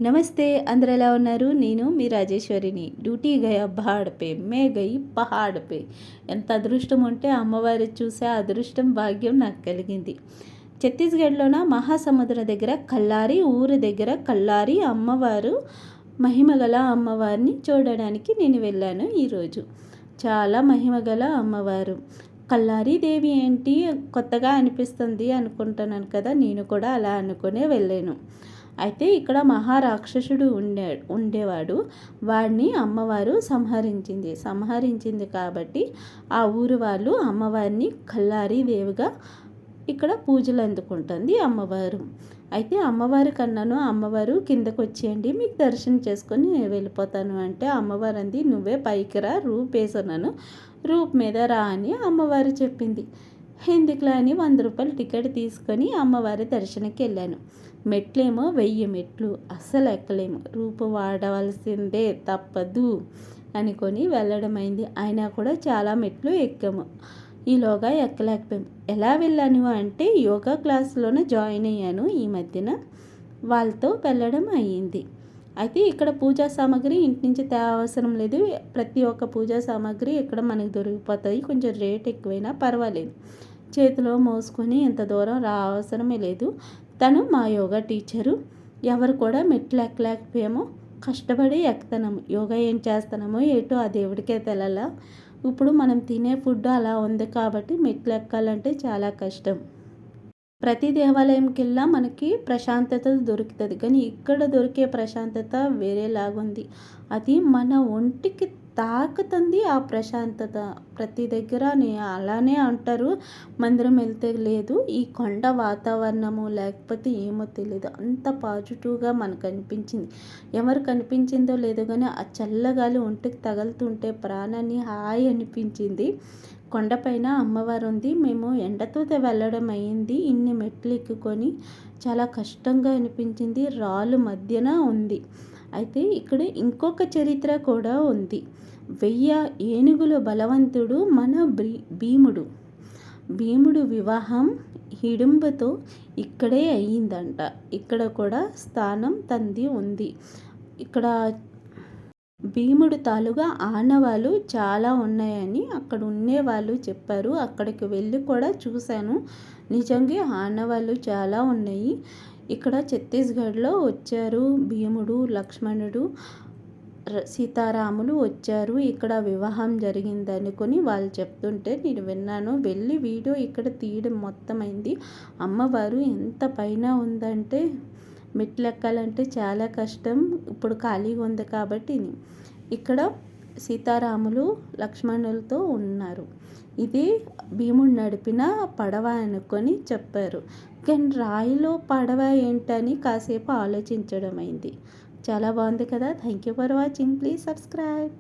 नमस्ते अंदर ఎలా ఉన్నారు నేను మీ రాజేశ్వరిని డ్యూటీ గయా పహాడ్ పే మే గయి పహాడ్ పే ఎంత అదృష్టం ఉంటే అమ్మవారి చూసే అదృష్టం భాగ్యం నాకు కలిగింది ఛత్తీస్గఢ్లోన మహాసముద్ర దగ్గర కల్లారి ఊరు దగ్గర కల్లారి అమ్మవారు మహిమగల అమ్మవారిని చూడడానికి నేను వెళ్ళాను ఈరోజు చాలా మహిమగల అమ్మవారు కల్లారి దేవి ఏంటి కొత్తగా అనిపిస్తుంది అనుకుంటున్నాను కదా నేను కూడా అలా అనుకునే వెళ్ళాను అయితే ఇక్కడ మహారాక్షసుడు ఉండేవాడు వాడిని అమ్మవారు సంహరించింది కాబట్టి ఆ ఊరు వాళ్ళు అమ్మవారిని కల్లారి దేవిగా ఇక్కడ పూజలు అందుకుంటుంది అమ్మవారు. అయితే అమ్మవారి కన్నాను అమ్మవారు కిందకు వచ్చేయండి మీకు దర్శనం చేసుకొని నేను వెళ్ళిపోతాను అంటే అమ్మవారు అంది నువ్వే పైకి రా రూప్ వేసున్నాను రూప్ మీద రా అని అమ్మవారు చెప్పింది. ఎందుకులా అని 100 రూపాయలు టికెట్ తీసుకొని అమ్మవారి దర్శనకి వెళ్ళాను. మెట్లేమో 1000 మెట్లు అస్సలు ఎక్కలేము రూపు వాడవలసిందే తప్పదు అనుకొని వెళ్ళడమైంది. అయినా కూడా చాలా మెట్లు ఎక్కాము. ఈలోగా ఎక్కలేకపోయాము. ఎలా వెళ్ళాను అంటే యోగా క్లాస్లోనే జాయిన్ అయ్యాను ఈ మధ్యన వాళ్ళతో వెళ్ళడం అయ్యింది. అయితే ఇక్కడ పూజా సామాగ్రి ఇంటి నుంచి అవసరం లేదు. ప్రతి ఒక్క పూజా సామాగ్రి ఇక్కడ మనకు దొరికిపోతాయి. కొంచెం రేట్ ఎక్కువైనా పర్వాలేదు. చేతిలో మోసుకొని ఇంత దూరం అవసరమే లేదు. తను మా యోగా టీచరు. ఎవరు కూడా మెట్లు ఎక్కలేకపోయామో కష్టపడి ఎక్కుతున్నాము. యోగా ఏం చేస్తున్నామో ఏటో ఆ దేవుడికే తెలలా. ఇప్పుడు మనం తినే ఫుడ్ అలా ఉంది కాబట్టి మెట్లు ఎక్కాలంటే చాలా కష్టం. ప్రతి దేవాలయంకి వెళ్ళా మనకి ప్రశాంతత దొరుకుతుంది కానీ ఇక్కడ దొరికే ప్రశాంతత వేరేలాగుంది. అది మన ఒంటికి తాకుతుంది ఆ ప్రశాంతత. ప్రతి దగ్గర అలానే అంటారు మందిరం వెళ్తే లేదు ఈ కొండ వాతావరణము లేకపోతే ఏమో తెలియదు అంత పాజిటివ్గా మనకు అనిపించింది. ఎవరు కనిపించిందో లేదో కానీ ఆ చల్లగాలి ఒంటికి తగులుతుంటే ప్రాణాన్ని హాయి అనిపించింది. కొండపైన అమ్మవారు ఉంది. మేము ఎండతో వెళ్ళడం అయ్యింది. ఇన్ని మెట్లు ఎక్కుకొని చాలా కష్టంగా అనిపించింది. రాళ్ళు మధ్యన ఉంది. అయితే ఇక్కడ ఇంకొక చరిత్ర కూడా ఉంది. 1000 ఏనుగుల బలవంతుడు మన భీముడు వివాహం హిడింబతో ఇక్కడే అయ్యిందంట. ఇక్కడ కూడా స్థానం తంది ఉంది. ఇక్కడ భీముడు తాలూగా ఆనవాళ్ళు చాలా ఉన్నాయని అక్కడ ఉండేవాళ్ళు చెప్పారు. అక్కడికి వెళ్ళి కూడా చూశాను. నిజంగా ఆనవాళ్ళు చాలా ఉన్నాయి. ఇక్కడ ఛత్తీస్గఢ్లో వచ్చారు భీముడు లక్ష్మణుడు సీతారాములు వచ్చారు. ఇక్కడ వివాహం జరిగిందనుకొని వాళ్ళు చెప్తుంటే నేను విన్నాను. వెళ్ళి వీడియో ఇక్కడ తీయడం మొత్తం అయింది. అమ్మవారు ఎంత పైన ఉందంటే మెట్లు ఎక్కాలంటే చాలా కష్టం. ఇప్పుడు ఖాళీగా ఉంది కాబట్టి ఇక్కడ సీతారాములు లక్ష్మణులతో ఉన్నారు. ఇది భీముడు నడిపిన పడవ అనుకొని చెప్పారు. కానీ రాయిలో పడవ ఏంటని కాసేపు ఆలోచించడం అయింది. చాలా బాగుంది కదా. Thank you for watching. Please subscribe.